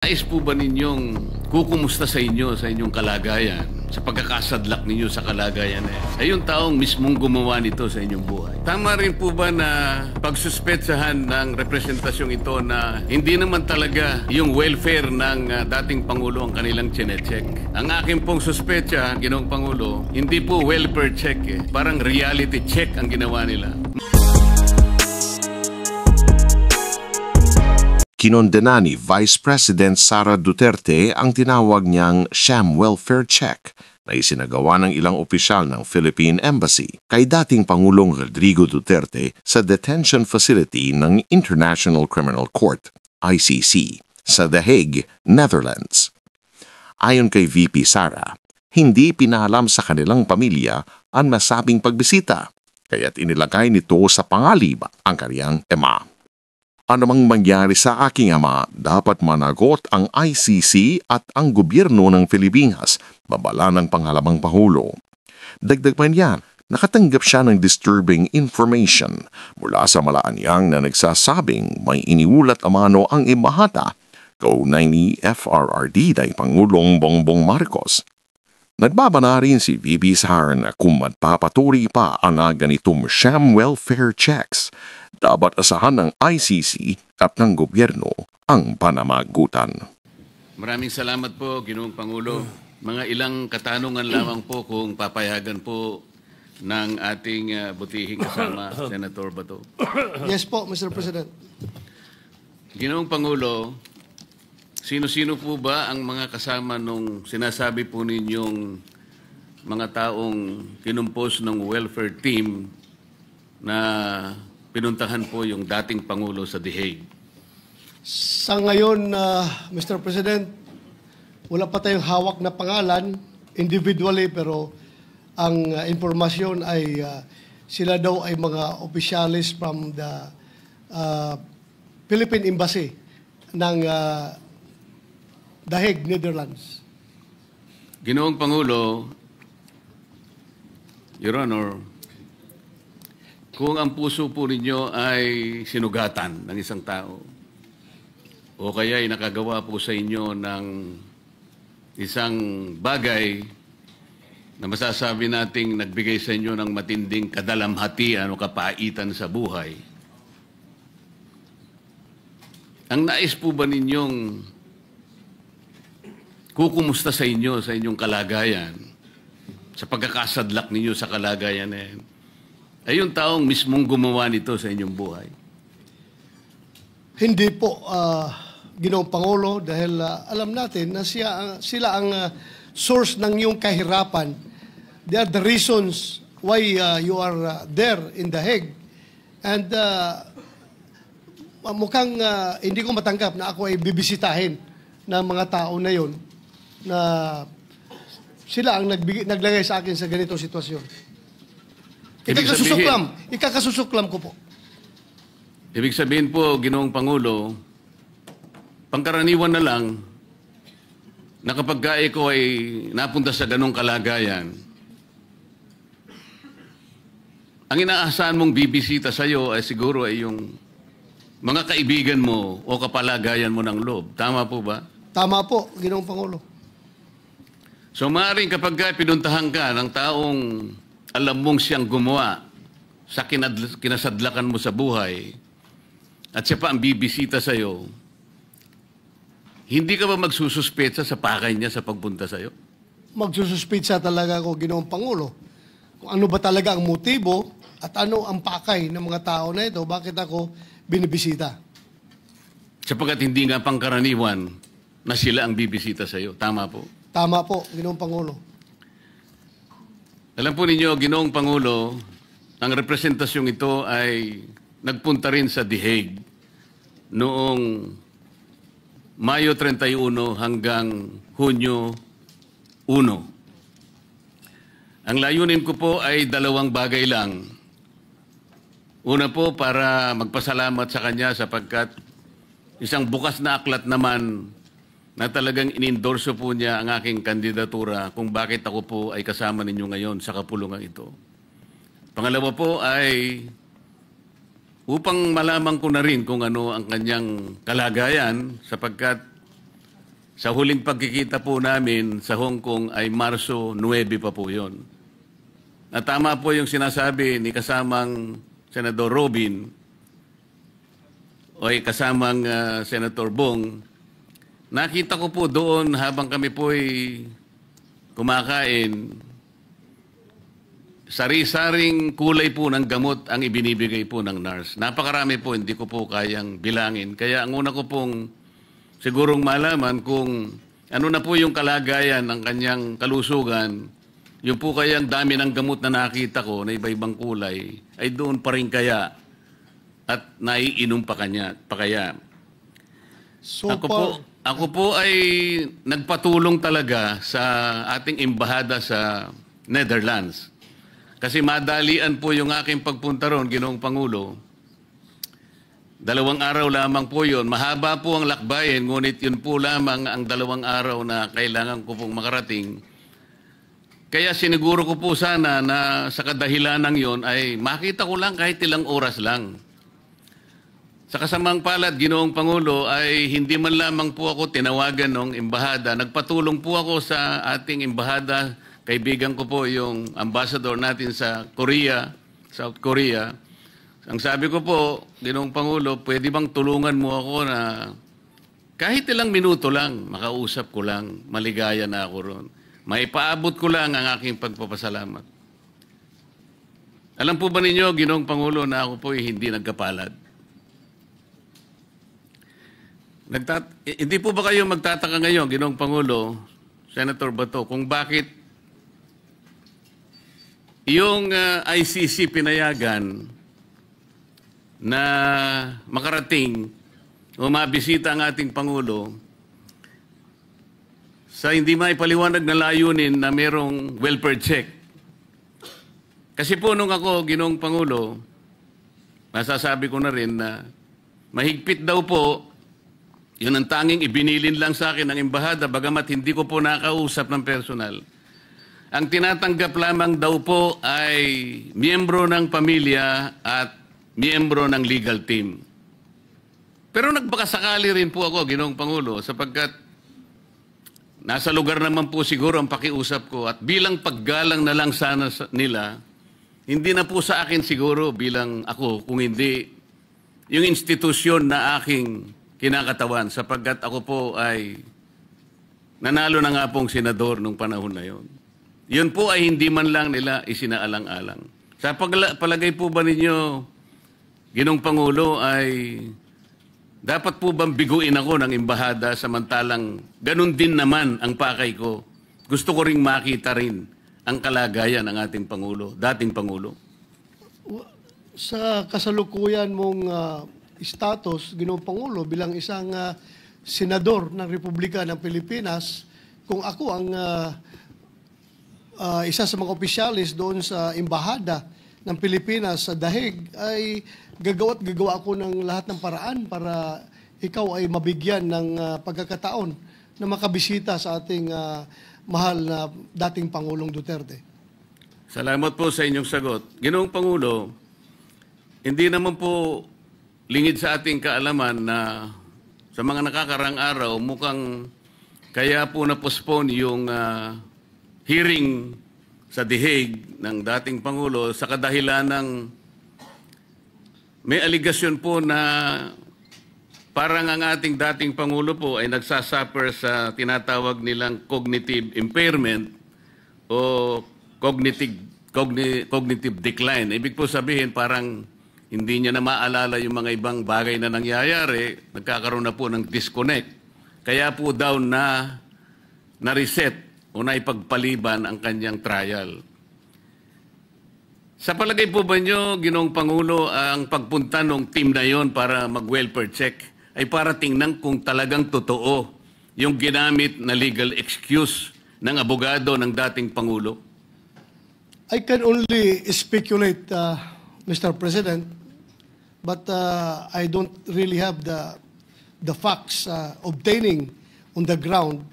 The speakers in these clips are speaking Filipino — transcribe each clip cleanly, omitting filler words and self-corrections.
Nais po ba ninyong kukumusta sa inyo, sa inyong kalagayan, sa pagkakasadlak ninyo sa kalagayan na yan? Ay yung taong mismong gumawa nito sa inyong buhay. Tama rin po ba na pagsuspetsahan ng representasyong ito na hindi naman talaga yung welfare ng dating Pangulo ang kanilang chinecheck? Ang akin pong suspetsa, Ginoong Pangulo, hindi po welfare check eh. Parang reality check ang ginawa nila. Kinondena ni Vice President Sara Duterte ang tinawag niyang sham welfare check na isinagawa ng ilang opisyal ng Philippine Embassy kay dating Pangulong Rodrigo Duterte sa detention facility ng International Criminal Court, ICC, sa The Hague, Netherlands. Ayon kay VP Sara, hindi pinalam sa kanilang pamilya ang masabing pagbisita, kaya't inilagay nito sa pangalib ang kanyang ema. Anumang mangyari sa aking ama, dapat managot ang ICC at ang gobyerno ng Pilipinas, babala ng pangalawang Pangulo. Dagdag pa niyan, nakatanggap siya ng disturbing information mula sa Malacanang na nagsasabing may iniulat amano ang imahata kaugnay ni FRRD dahil Pangulong Bongbong Marcos. Nagbabana rin si VP Sara na kung magpapatuloy pa ang ganitong sham welfare checks, dapat asahan ng ICC at ng gobyerno ang panamagutan. Maraming salamat po, Ginoong Pangulo. Mga ilang katanungan lamang po kung papayagan po ng ating butihing kasama, Senator Bato. Yes po, Mr. President. Ginoong Pangulo, sino-sino po ba ang mga kasama nung sinasabi po ninyong mga taong kinumpos ng welfare team na pinuntahan po yung dating Pangulo sa The Hague? Sa ngayon, Mr. President, wala pa tayong hawak na pangalan individually, pero ang impormasyon ay sila daw ay mga opisyalis from the Philippine Embassy ng The Hague, Netherlands. Ginoong Pangulo, Your Honor, kung ang puso po ninyo ay sinugatan ng isang tao o kaya ay nakagawa po sa inyo ng isang bagay na masasabi nating nagbigay sa inyo ng matinding kadalamhatian o kapaitan sa buhay, ang nais po ba ninyong kukumusta sa inyo, sa inyong kalagayan, sa pagkakasadlak ninyo sa kalagayan na yan, ay yung taong mismong gumawa nito sa inyong buhay? Hindi po, Ginoong Pangulo, dahil alam natin na sila ang source ng iyong kahirapan. They are the reasons why you are there in The Hague. And mukhang hindi ko matanggap na ako ay bibisitahin ng mga tao na yon na sila ang naglagay sa akin sa ganitong sitwasyon. Ikakasusuklam ko po. Ibig sabihin po, Ginoong Pangulo, pangkaraniwan na lang na kapag ko ay napunta sa ganong kalagayan, ang inaasahan mong bibisita sa iyo ay siguro ay yung mga kaibigan mo o kapalagayan mo ng loob. Tama po ba? Tama po, Ginoong Pangulo. So maaaring kapag pinuntahan ka ng taong alam mong siyang gumawa sa kinasadlakan mo sa buhay at siya pa ang bibisita sa iyo, hindi ka ba magsususpetsa sa pakay niya sa pagpunta sa iyo? Magsususpetsa talaga ako, Ginoong Pangulo, kung ano ba talaga ang motibo at ano ang pakay ng mga tao na ito, bakit ako binibisita. Sapagkat hindi nga pangkaraniwan na sila ang bibisita sa iyo. Tama po? Tama po, Ginoong Pangulo. Alam po ninyo, Ginoong Pangulo, ang representasyong ito ay nagpunta rin sa The Hague noong Mayo 31 hanggang Hunyo 1. Ang layunin ko po ay dalawang bagay lang. Una po, para magpasalamat sa kanya sapagkat isang bukas na aklat naman na talagang inendorso po niya ang aking kandidatura kung bakit ako po ay kasama ninyo ngayon sa kapulungan ito. Pangalawa po ay upang malaman ko na rin kung ano ang kanyang kalagayan sapagkat Sa huling pagkikita po namin sa Hong Kong ay Marso 9 pa po yun. At tama po yung sinasabi ni kasamang Senador Robin o ay kasamang Senator Bong. Nakita ko po doon habang kami po ay kumakain, sari-saring kulay po ng gamot ang ibinibigay po ng nurse. Napakarami po, hindi ko po kayang bilangin. Kaya ang una ko pong sigurong malaman kung ano na po yung kalagayan ng kanyang kalusugan, yung po kayang dami ng gamot na nakita ko na iba-ibang kulay, ay doon pa rin kaya at naiinom pa kaya. So Ako po ay nagpatulong talaga sa ating embahada sa Netherlands. Kasi madalian po yung aking pagpunta ron, Ginoong Pangulo. 2 araw lamang po yun. Mahaba po ang lakbayin, ngunit yun po lamang ang 2 araw na kailangan ko pong makarating. Kaya siniguro ko po sana na sa kadahilanang yon ay makita ko lang kahit ilang oras lang. Sa kasamang palad, Ginoong Pangulo, ay hindi man lamang po ako tinawagan ng embahada. Nagpatulong po ako sa ating embahada. Kaibigan ko po yung ambassador natin sa Korea, South Korea. Ang sabi ko po, Ginoong Pangulo, pwede bang tulungan mo ako na kahit ilang minuto lang, makausap ko lang, maligaya na ako ron. Maipaabot ko lang ang aking pagpapasalamat. Alam po ba ninyo, Ginoong Pangulo, na ako po ay hindi nagkapalad? Hindi po ba kayo magtataka ngayon, Ginoong Pangulo, Senator Bato, kung bakit yung ICC pinayagan na makarating o mabisita ang ating Pangulo sa hindi maipaliwanag na layunin na merong welfare check? Kasi po nung ako, Ginoong Pangulo, masasabi ko na rin na mahigpit daw po. Yun ang tanging ibinilin lang sa akin ng embahada, bagamat hindi ko po nakausap ng personal. Ang tinatanggap lamang daw po ay miyembro ng pamilya at miyembro ng legal team. Pero nagbakasakali rin po ako, Ginoong Pangulo, sapagkat nasa lugar naman po siguro ang pakiusap ko at bilang paggalang na lang sana nila, hindi na po sa akin siguro bilang ako, kung hindi yung institusyon na aking kinakatawan, sapagkat ako po ay nanalo na nga pong senador nung panahon na yon. Yun po ay hindi man lang nila isinaalang-alang. Sa palagay po ba ninyo, Ginoong Pangulo, ay dapat po bang biguin ako ng embahada samantalang ganun din naman ang pakay ko? Gusto ko ring makita rin ang kalagayan ng ating Pangulo, dating Pangulo. Sa kasalukuyan mong status, Ginoong Pangulo, bilang isang senador ng Republika ng Pilipinas, kung ako ang isa sa mga opisyalis doon sa embahada ng Pilipinas sa Dahig, ay gagawa ako ng lahat ng paraan para ikaw ay mabigyan ng pagkakataon na makabisita sa ating mahal na dating Pangulong Duterte. Salamat po sa inyong sagot. Ginoong Pangulo, hindi naman po lingid sa ating kaalaman na sa mga nakakarang araw, mukhang kaya po na-postpone yung hearing sa The Hague ng dating Pangulo sa kadahilan ng may aligasyon po na parang ang ating dating Pangulo po ay nagsasuffer sa tinatawag nilang cognitive impairment o cognitive decline. Ibig po sabihin parang hindi niya na maalala yung mga ibang bagay na nangyayari, nagkakaroon na po ng disconnect. Kaya po daw na-reset o naipagpaliban ang kanyang trial. Sa palagay po ba niyo, Ginoong Pangulo, ang pagpunta ng team na yon para mag-welfare check ay para tingnan kung talagang totoo yung ginamit na legal excuse ng abogado ng dating Pangulo? I can only speculate, Mr. President, but I don't really have the facts obtaining on the ground.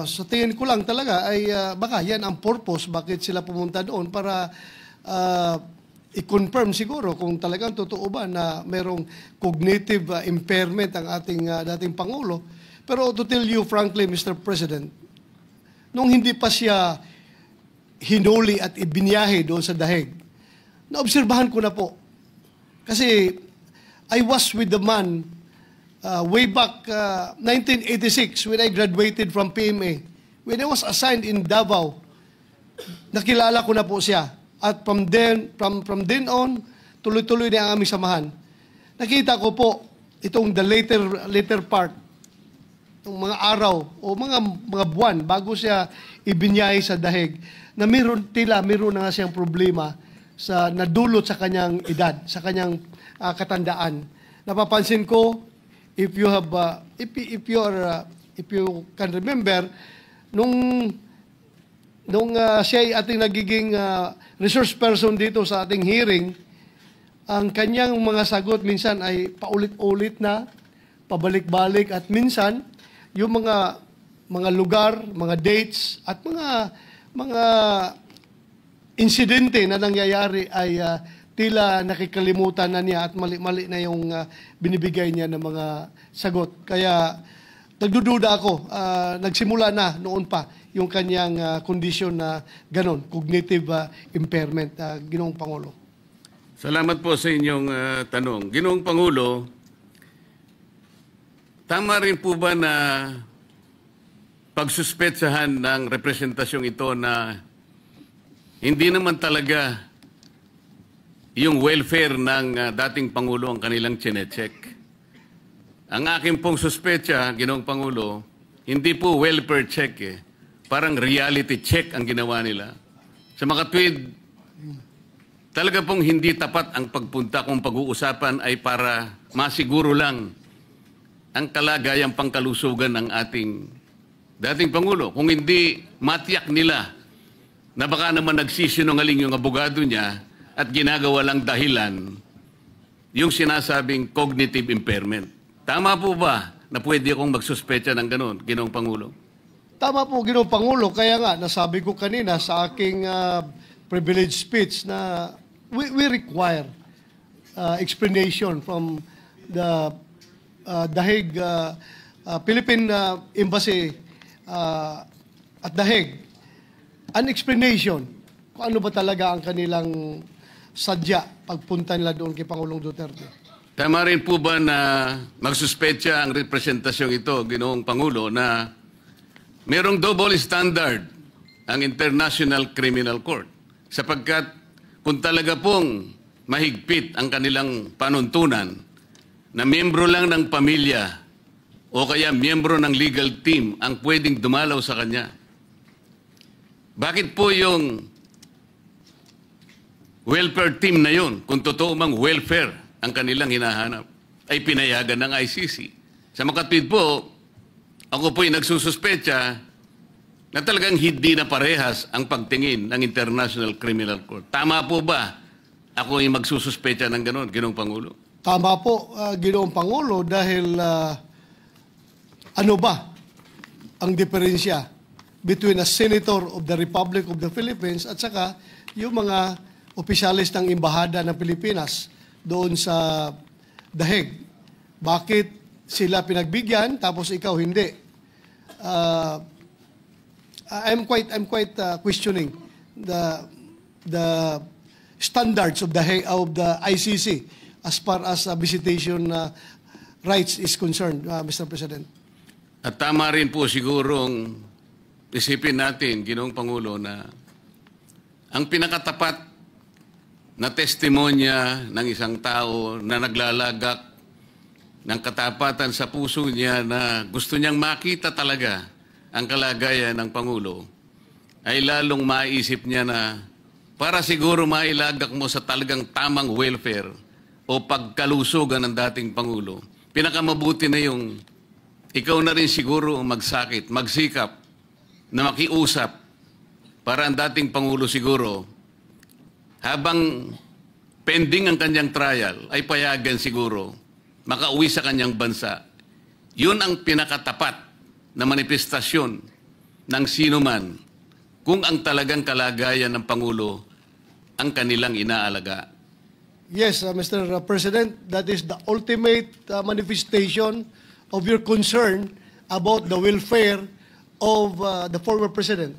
Sa tingin ko lang talaga ay baka yan ang purpose bakit sila pumunta doon para i-confirm siguro kung talagang totoo ba na merong cognitive impairment ang ating dating Pangulo. Pero to tell you frankly, Mr. President, nung hindi pa siya hinuli at ibinyahe doon sa Daheg, naobserbahan ko na po. Kasi I was with the man way back 1986 when I graduated from PMA. When I was assigned in Davao, nakilala ko na po siya. At from then on, tuloy-tuloy na ang aming samahan. Nakita ko po itong the later part, ng mga araw o mga buwan bago siya ibinyahe sa Daheg, na meron na nga siyang problema sa nadulot sa kanyang edad, sa kanyang katandaan. Napapansin ko, if you can remember, nung siya ay ating nagiging resource person dito sa ating hearing, ang kanyang mga sagot minsan ay paulit-ulit na, pabalik-balik, at minsan yung mga lugar, mga dates, at mga insidente na nangyayari ay tila nakikalimutan na niya at mali-mali na yung binibigay niya ng mga sagot. Kaya nagdududa ako, nagsimula na noon pa yung kanyang kondisyon na ganon, cognitive impairment, Ginoong Pangulo. Salamat po sa inyong tanong. Ginoong Pangulo, tama rin po ba na pagsuspetsahan ng representasyong ito na hindi naman talaga yung welfare ng dating Pangulo ang kanilang chinecheck? Ang aking pong suspetsa, Ginoong Pangulo, hindi po welfare check eh. Parang reality check ang ginawa nila. Sa makatwid, talaga pong hindi tapat ang pagpunta kung pag-uusapan ay para masiguro lang ang kalagayang pangkalusugan ng ating dating Pangulo. Kung hindi matiyak nila na baka naman nagsisinungaling yung abogado niya at ginagawa lang dahilan yung sinasabing cognitive impairment. Tama po ba na pwede akong magsuspecha ng ganun, Ginoong Pangulo? Tama po, Ginoong Pangulo. Kaya nga, nasabi ko kanina sa aking privilege speech na we require explanation from the Daheg, Philippine Embassy at Daheg. An explanation kung ano ba talaga ang kanilang sadya pagpunta nila doon kay Pangulong Duterte. Tama rin po ba na magsuspecha ang representasyong ito, Ginoong Pangulo, na merong double standard ang International Criminal Court? Sapagkat kung talaga pong mahigpit ang kanilang panuntunan na miyembro lang ng pamilya o kaya miyembro ng legal team ang pwedeng dumalaw sa kanya, bakit po yung welfare team na yun, kung totoo mang welfare ang kanilang hinahanap, ay pinayagan ng ICC? Sa makatwid po, ako po'y nagsususpecha na talagang hindi na parehas ang pagtingin ng International Criminal Court. Tama po ba ako yung magsususpecha ng gano'n, Ginoong Pangulo? Tama po, Ginoong Pangulo, dahil ano ba ang diferensya between a senator of the Republic of the Philippines at saka yung mga opisyalis ng Embahada ng Pilipinas doon sa Daheg? Bakit sila pinagbigyan tapos ikaw hindi? I'm quite questioning the standards of the ICC as far as visitation rights is concerned, Mr. President. At tama rin po sigurong isipin natin, Ginoong Pangulo, na ang pinakatapat na testimonya ng isang tao na naglalagak ng katapatan sa puso niya na gusto niyang makita talaga ang kalagayan ng Pangulo, ay lalong maisip niya na para siguro mailagak mo sa talagang tamang welfare o pagkalusugan ng dating Pangulo, pinakamabuti na yung ikaw na rin siguro magsakit, magsikap na makiusap para ang dating Pangulo siguro, habang pending ang kanyang trial, ay payagan siguro makauwi sa kanyang bansa. Yun ang pinakatapat na manifestasyon ng sino man kung ang talagang kalagayan ng Pangulo ang kanilang inaalaga. Yes, Mr. President, that is the ultimate manifestation of your concern about the welfare of the former president.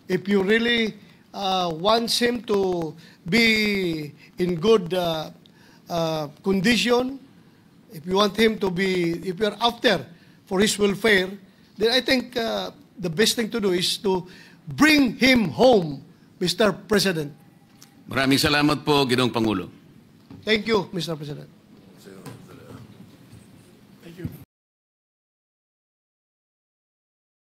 If you really want him to be in good condition, if you want him to be, if you're after for his welfare, then I think the best thing to do is to bring him home, Mr. President. Maraming salamat po, Ginoong Pangulo. Thank you, Mr. President.